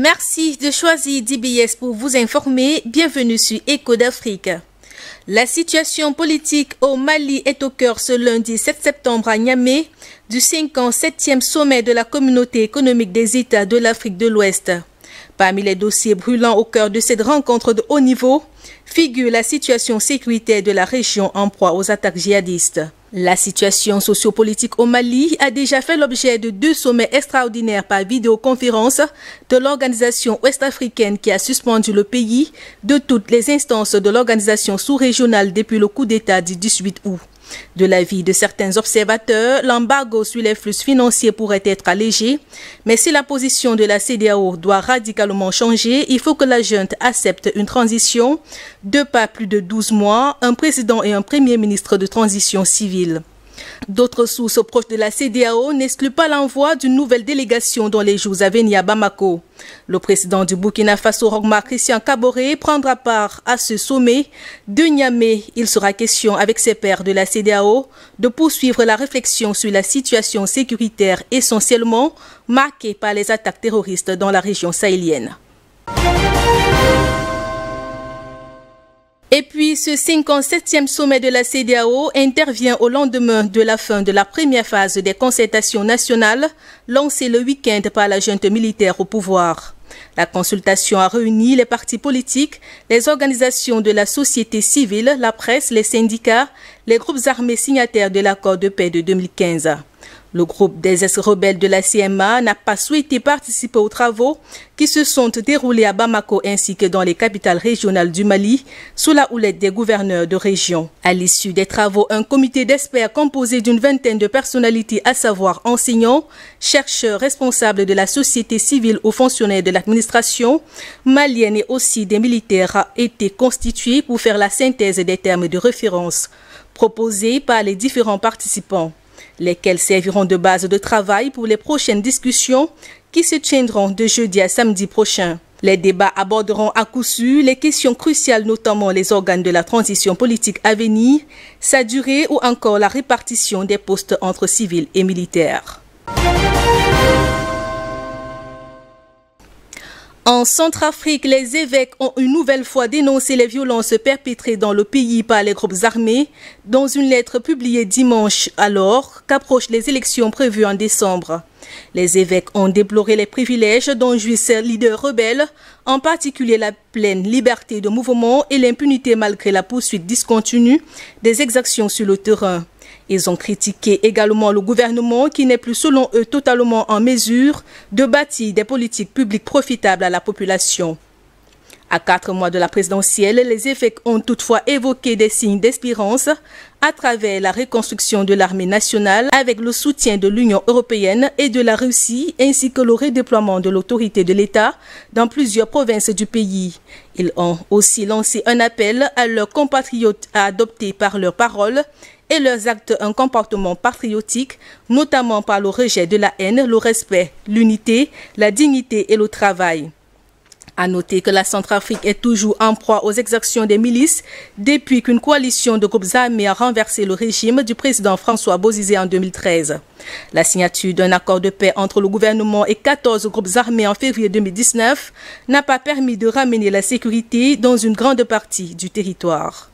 Merci de choisir DBS pour vous informer. Bienvenue sur Écho d'Afrique. La situation politique au Mali est au cœur ce lundi 7 septembre à Niamey du 57e sommet de la Communauté économique des États de l'Afrique de l'Ouest. Parmi les dossiers brûlants au cœur de cette rencontre de haut niveau figure la situation sécuritaire de la région en proie aux attaques djihadistes. La situation sociopolitique au Mali a déjà fait l'objet de 2 sommets extraordinaires par vidéoconférence de l'organisation ouest-africaine qui a suspendu le pays de toutes les instances de l'organisation sous-régionale depuis le coup d'État du 18 août. De l'avis de certains observateurs, l'embargo sur les flux financiers pourrait être allégé, mais si la position de la CEDEAO doit radicalement changer, il faut que la junte accepte une transition de pas plus de 12 mois, un président et un premier ministre de transition civile. D'autres sources proches de la CEDEAO n'excluent pas l'envoi d'une nouvelle délégation dans les jours à venir à Bamako. Le président du Burkina Faso, Roch-Marc Christian Kaboré, prendra part à ce sommet de Niamey. Il sera question avec ses pairs de la CEDEAO de poursuivre la réflexion sur la situation sécuritaire essentiellement marquée par les attaques terroristes dans la région sahélienne. Et puis, ce 57e sommet de la CEDEAO intervient au lendemain de la fin de la première phase des concertations nationales lancées le week-end par la junte militaire au pouvoir. La consultation a réuni les partis politiques, les organisations de la société civile, la presse, les syndicats, les groupes armés signataires de l'accord de paix de 2015. Le groupe des ex-rebelles de la CMA n'a pas souhaité participer aux travaux qui se sont déroulés à Bamako ainsi que dans les capitales régionales du Mali sous la houlette des gouverneurs de région. À l'issue des travaux, un comité d'experts composé d'une vingtaine de personnalités, à savoir enseignants, chercheurs, responsables de la société civile ou fonctionnaires de l'administration malienne et aussi des militaires, a été constitué pour faire la synthèse des termes de référence proposés par les différents participants, lesquels serviront de base de travail pour les prochaines discussions qui se tiendront de jeudi à samedi prochain. Les débats aborderont à coup sûr les questions cruciales, notamment les organes de la transition politique à venir, sa durée ou encore la répartition des postes entre civils et militaires. En Centrafrique, les évêques ont une nouvelle fois dénoncé les violences perpétrées dans le pays par les groupes armés dans une lettre publiée dimanche alors qu'approchent les élections prévues en décembre. Les évêques ont déploré les privilèges dont jouissent ces leaders rebelles, en particulier la pleine liberté de mouvement et l'impunité malgré la poursuite discontinue des exactions sur le terrain. Ils ont critiqué également le gouvernement qui n'est plus selon eux totalement en mesure de bâtir des politiques publiques profitables à la population. À 4 mois de la présidentielle, les évêques ont toutefois évoqué des signes d'espérance à travers la reconstruction de l'armée nationale avec le soutien de l'Union européenne et de la Russie ainsi que le redéploiement de l'autorité de l'État dans plusieurs provinces du pays. Ils ont aussi lancé un appel à leurs compatriotes à adopter par leurs paroles et leurs actes un comportement patriotique, notamment par le rejet de la haine, le respect, l'unité, la dignité et le travail. À noter que la Centrafrique est toujours en proie aux exactions des milices depuis qu'une coalition de groupes armés a renversé le régime du président François Bozizé en 2013. La signature d'un accord de paix entre le gouvernement et 14 groupes armés en février 2019 n'a pas permis de ramener la sécurité dans une grande partie du territoire.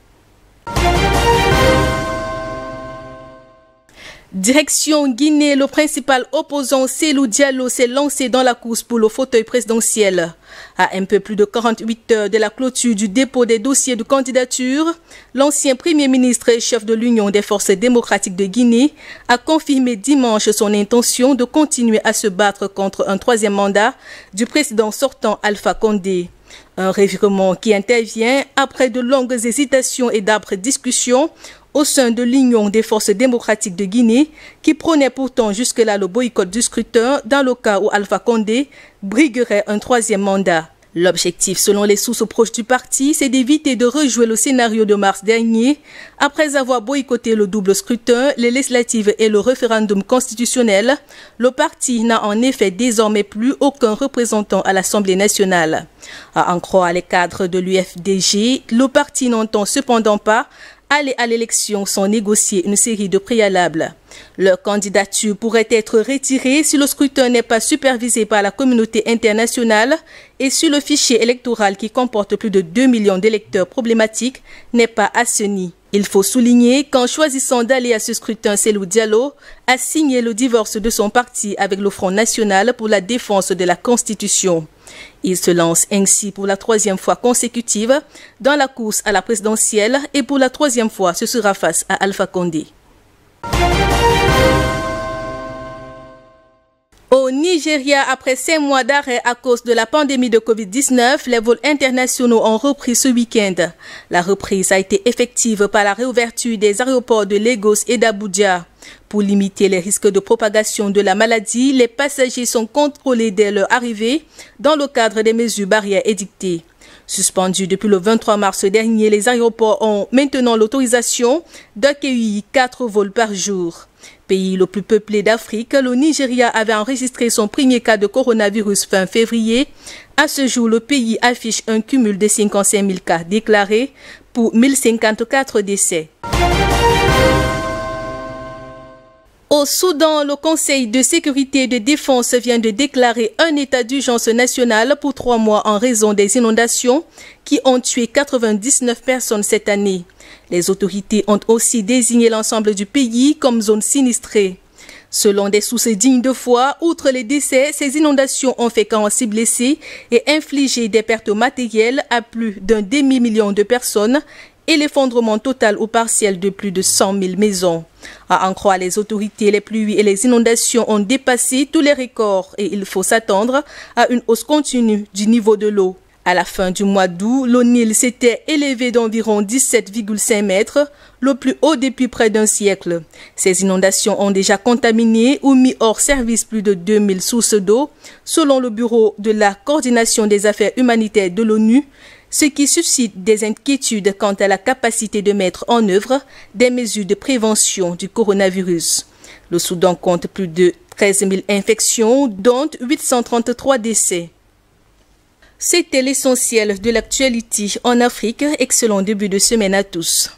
Direction Guinée, le principal opposant Cellou Diallo s'est lancé dans la course pour le fauteuil présidentiel. À un peu plus de 48 heures de la clôture du dépôt des dossiers de candidature, l'ancien Premier ministre et chef de l'Union des forces démocratiques de Guinée a confirmé dimanche son intention de continuer à se battre contre un 3e mandat du président sortant Alpha Condé. Un revirement qui intervient après de longues hésitations et d'âpres discussions au sein de l'Union des forces démocratiques de Guinée, qui prônait pourtant jusque-là le boycott du scrutin dans le cas où Alpha Condé briguerait un 3e mandat. L'objectif, selon les sources proches du parti, c'est d'éviter de rejouer le scénario de mars dernier, après avoir boycotté le double scrutin, les législatives et le référendum constitutionnel. Le parti n'a en effet désormais plus aucun représentant à l'Assemblée nationale. À en croire les cadres de l'UFDG, le parti n'entend cependant pas aller à l'élection sans négocier une série de préalables. Leur candidature pourrait être retirée si le scrutin n'est pas supervisé par la communauté internationale et si le fichier électoral qui comporte plus de 2 millions d'électeurs problématiques n'est pas assaini. Il faut souligner qu'en choisissant d'aller à ce scrutin, Cellou Diallo a signé le divorce de son parti avec le Front National pour la défense de la Constitution. Il se lance ainsi pour la 3e fois consécutive dans la course à la présidentielle et pour la 3e fois, ce sera face à Alpha Condé. Au Nigeria, après 5 mois d'arrêt à cause de la pandémie de Covid-19, les vols internationaux ont repris ce week-end. La reprise a été effective par la réouverture des aéroports de Lagos et d'Abuja. Pour limiter les risques de propagation de la maladie, les passagers sont contrôlés dès leur arrivée dans le cadre des mesures barrières édictées. Suspendus depuis le 23 mars dernier, les aéroports ont maintenant l'autorisation d'accueillir 4 vols par jour. Pays le plus peuplé d'Afrique, le Nigeria avait enregistré son premier cas de coronavirus fin février. À ce jour, le pays affiche un cumul de 55 000 cas déclarés pour 1054 décès. Au Soudan, le Conseil de sécurité et de défense vient de déclarer un état d'urgence national pour 3 mois en raison des inondations qui ont tué 99 personnes cette année. Les autorités ont aussi désigné l'ensemble du pays comme zone sinistrée. Selon des sources dignes de foi, outre les décès, ces inondations ont fait 46 blessés et infligé des pertes matérielles à plus d'un demi-million de personnes et l'effondrement total ou partiel de plus de 100 000 maisons. À en croire les autorités, les pluies et les inondations ont dépassé tous les records et il faut s'attendre à une hausse continue du niveau de l'eau. À la fin du mois d'août, le Nil s'était élevé d'environ 17,5 mètres, le plus haut depuis près d'un siècle. Ces inondations ont déjà contaminé ou mis hors service plus de 2000 sources d'eau, selon le Bureau de la coordination des affaires humanitaires de l'ONU, ce qui suscite des inquiétudes quant à la capacité de mettre en œuvre des mesures de prévention du coronavirus. Le Soudan compte plus de 13 000 infections, dont 833 décès. C'était l'essentiel de l'actualité en Afrique. Excellent début de semaine à tous.